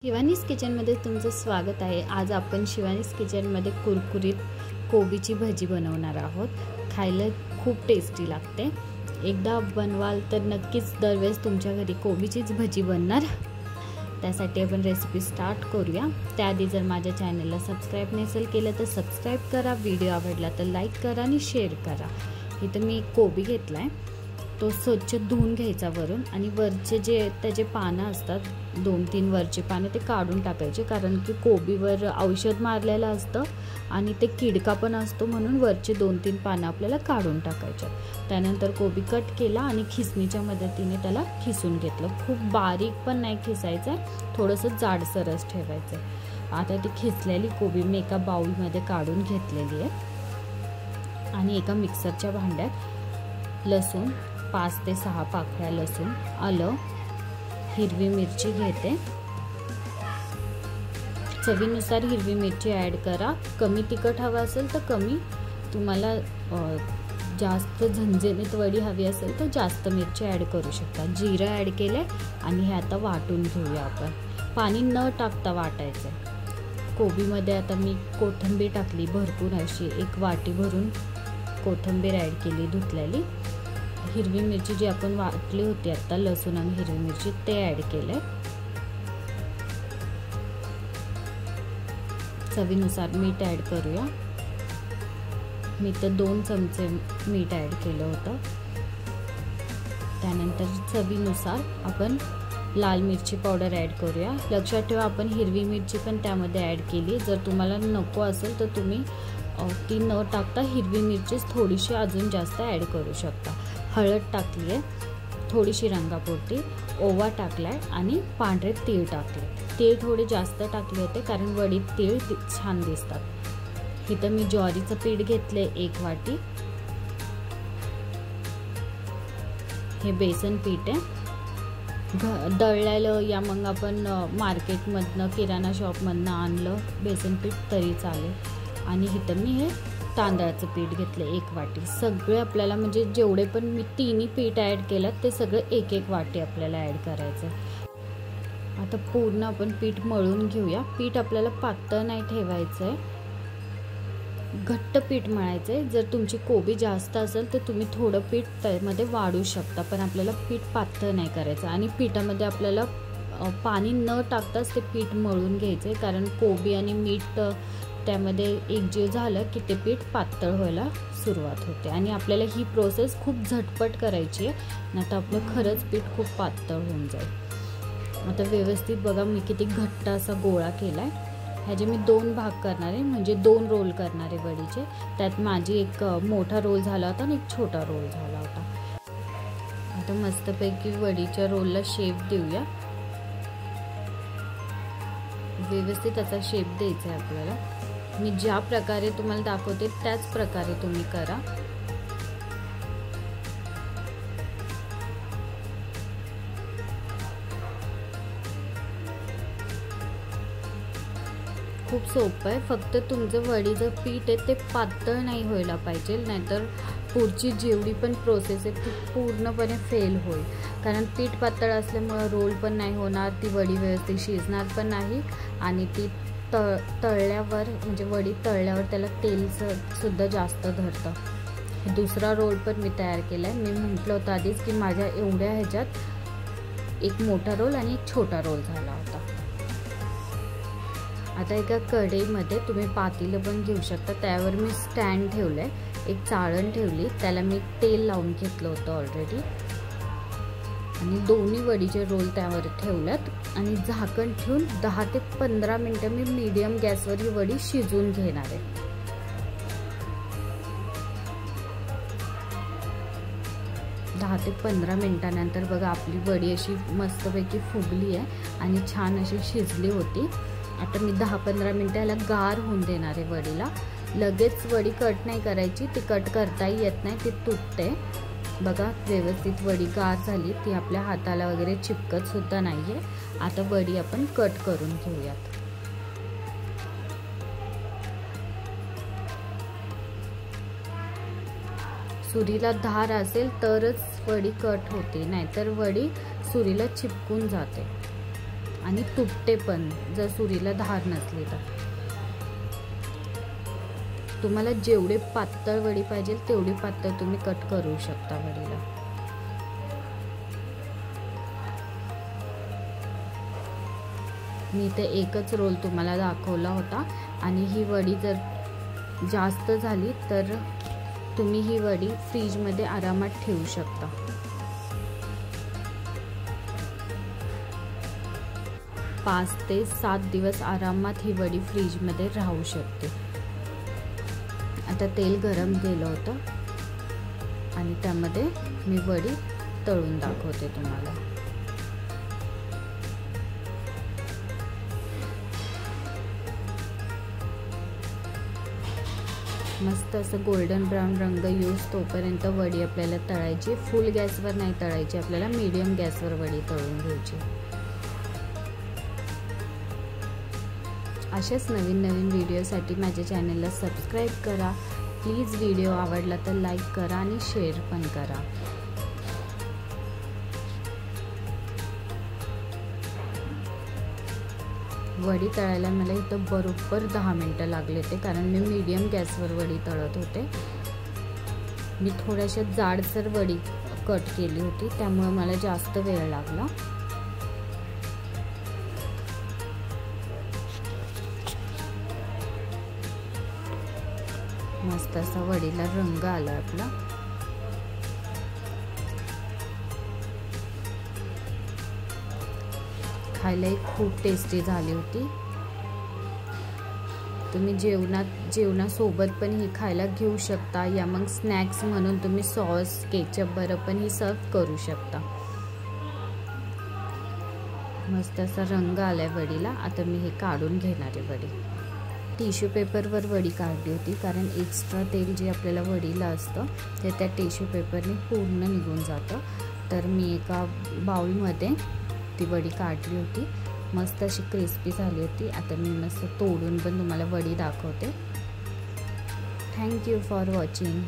शिवानीज किचनमध्ये तुमचं स्वागत आहे। आज आपण शिवानीज किचनमध्ये कुरकुरीत कोबीची भजी बनवणार आहोत। खायला खूप टेस्टी लागते। एकदा बनवाल तर नक्कीच दरवेळेस तुमच्या घरी कोबीचीच भजी बनणार। त्यासाठी आपण रेसिपी स्टार्ट करूया। त्याआधी जर माझ्या चॅनलला सबस्क्राइब नसेल केलं तर सबस्क्राइब करा, व्हिडिओ आवडला तर लाईक करा आणि शेअर करा। इथं मी कोबी घेतलाय, तो स्वच्छ धुवून घ्यायचा वरून आणि वरचे जे त्याचे पानं असतात 2-3 वरचे पानं ते काढून टाकायचे, कारण की कोबीवर औषध मारलेलं असतं आणि ते किडका पण असतो, म्हणून वरचे 2-3 पानं आपल्याला काढून टाकायचे। त्यानंतर कोबी कट केला आणि खिसणीच्या मदतीने त्याला खिसून घेतलं। खूप बारीक पण नाही खिसायचं, थोडंसं जाडसरच ठेवायचं। आता ती खिसलेली कोबी मी एका बाउलमध्ये काढून घेतलेली आहे आणि एका मिक्सरच्या भांड्यात लसूण 5 ते 6 पाकळ्या लसूण, आलं, हिरवी मिरची घेते। चवीनुसार हिरवी मिरची ॲड करा। कमी तिखट हवा असेल तर कमी, तुम्हाला जास्त झणझणीत वडी हवी असेल तर जास्त मिरची ॲड करू शकता। जिरं ॲड केले आणि हे आता वाटून घेऊया आपण। पाणी न टाकता वाटायचं। कोबीमध्ये आता मी कोथिंबीर टाकली भरपूर, अशी 1 वाटी भरून कोथिंबीर ॲड केली धुतलेली। हिरवी मिरची जी आपण वाटली होती आता, लसूण आणि हिरवी मिरची ते ॲड केले। चवीनुसार मीठ ॲड करूया। मी तर 2 चमचे मीठ ॲड केलं होतं। त्यानंतर चवीनुसार आपण लाल मिरची पावडर ॲड करूया। लक्षात ठेवा, आपण हिरवी मिरची पण त्यामध्ये ॲड केली। जर तुम्हाला नको असेल तर तुम्ही ती न टाकता हिरवी मिरचीच थोडीशी अजून जास्त ॲड करू शकता। हळद टाकली आहे थोडीशी रंगापुरती, ओवा टाकलाय आणि पांढरे तीळ टाकले। तीळ थोडे जास्त टाकले होते कारण वडीत तीळ छान दिसतात। इथं मी ज्वारीचं पीठ घेतले 1 वाटी। हे बेसन पीठ आहे, दळलेलं या मग आपण मार्केटमधनं किराणा शॉपमधनं आणलं बेसन पीठ तरी चालेल। आणि इथं मी हे तांदळाचं पीठ घेतलं 1 वाटी। सगळे आपल्याला म्हणजे जेवढे पण मी तिन्ही पीठ ॲड केलं ते सगळे 1-1 वाटी आपल्याला ॲड करायचं। आता पूर्ण आपण पीठ मळून घेऊया। पीठ आपल्याला पातळ नाही ठेवायचं आहे, घट्ट पीठ मळायचं आहे। जर तुमची कोबी जास्त असेल तर तुम्ही थोडं पीठ त्यामध्ये वाढू शकता, पण आपल्याला पीठ पातळ नाही करायचं। आणि पिठामध्ये आपल्याला पाणी न टाकताच ते पीठ मळून घ्यायचं आहे, कारण कोबी आणि मीठ त्यामध्ये एकजीव झालं की ते पीठ पातळ व्हायला सुरुवात होते आणि आपल्याला ही प्रोसेस खूप झटपट करायची आहे, नाहीतर आपलं खरंच पीठ खूप पातळ होऊन जाईल। आता व्यवस्थित बघा मी किती घट्ट असा गोळा केलाय। ह्याचे मी 2 भाग करणार आहे, म्हणजे 2 रोल करणार आहे वडीचे। त्यात माझी एक मोठा रोल झाला होता आणि एक छोटा रोल झाला होता। आता मस्तपैकी वडीच्या रोलला शेप देऊया। व्यवस्थित असा शेप द्यायचा आहे आपल्याला। मी ज्या प्रकारे तुम्हाला दाखवते त्याच प्रकारे तुम्ही करा। खूप सोपं आहे, फक्त तुमचं वडीचं पीठ आहे ते पातळ नाही व्हायला पाहिजे, नाहीतर पुढची जेवढी पण प्रोसेस आहे ती पूर्णपणे फेल होईल। कारण पीठ पातळ असल्यामुळे रोल पण नाही होणार, ती वडी व्यवस्थित शिजणार पण नाही आणि ती तळल्यावर म्हणजे वडी तळल्यावर त्याला तेल सुद्धा जास्त धरतं। दुसरा रोल पण मी तयार केला आहे। मी म्हटलं होतं आधीच की माझ्या एवढ्या ह्याच्यात एक मोठा रोल आणि एक छोटा रोल झाला होता। आता एका कढईमध्ये तुम्ही पातेलं पण घेऊ शकता, त्यावर मी स्टँड ठेवलंय, एक चाळण ठेवली, त्याला मी तेल लावून घेतलं होतं ऑलरेडी आणि दोन्ही वडीचे रोल त्यावर ठेवल्यात आणि झाकण ठेवून 10 ते 15 मिनिटं मी मीडियम गॅसवर ही वडी शिजवून घेणार आहे। दहा ते 15 मिनिटांनंतर बघा आपली वडी अशी मस्तपैकी फुगली आहे आणि छान अशी शिजली होती। आता मी 10-15 मिनिटं याला गार होऊन देणार आहे वडीला। लगेच वडी कट नाही करायची, ती कट करताही येत नाही, ती तुटते। बघा व्यवस्थित वडी गार झाली, ती आपल्या हाताला वगैरे चिपकत सुद्धा नाहीये। आता वडी आपण कट करून घेऊयात। सुरीला धार असेल तरच वडी कट होते, नाहीतर वडी सुरीला चिपकून जाते। आणि तुटते पण जर सुरीला धार नसली तर. तुम्हाला जेवढे पातळ वडी पाहिजे तेवढी पातळ तुम्ही कट करू शकता वडीला. मी इथे एकच रोल तुम्हाला दाखवला होता आणि ही वडी जर जास्त झाली तर तुम्ही ही वडी फ्रीजमध्ये आरामात ठेवू शकता. 5 ते 7 दिवस आरामात ही वडी फ्रीजमध्ये राहू शकते. आता तेल गरम केलं होतं आणि त्यामध्ये मी वडी तळून दाखवते तुम्हाला. मस्त असं गोल्डन ब्राऊन रंग येऊस तोपर्यंत वडी आपल्याला तळायची. फुल गॅसवर नाही तळायची, आपल्याला मीडियम गॅसवर वडी तळून घ्यायची. अशाच नवीन नवीन व्हिडिओसाठी माझ्या चॅनलला सबस्क्राईब करा. प्लीज व्हिडिओ आवडला तर लाईक करा आणि शेअर पण करा. वडी तळायला मला इथं बरोबर 10 मिनटं लागले होते, कारण मी मीडियम गॅसवर वडी तळत होते. मी थोड्याशा जाडसर वडी कट केली होती, त्यामुळे मला जास्त वेळ लागला. मस्त असा वडीला रंग आला आपला. खायला खूप टेस्टी झाली होती. तुम्ही जेवणासोबत पण ही खायला घेऊ शकता, या मग स्नॅक्स म्हणून तुम्ही सॉस केचप बरोबर पण ही सर्व करू शकता. मस्त असा रंग आलाय वडीला. आता मी हे काढून घेणार आहे वडी. टिश्यू पेपरवर वडी काढली होती, कारण एक्स्ट्रा तेल जे आपल्याला वडीला असतं ते त्या टिश्यू पेपरने पूर्ण निघून जातं. तर मी एका बाउलमध्ये ती वडी काढली होती. मस्त अशी क्रिस्पी झाली होती. आता मी मस्त तोडून पण तुम्हाला वडी दाखवते. Thank you for watching.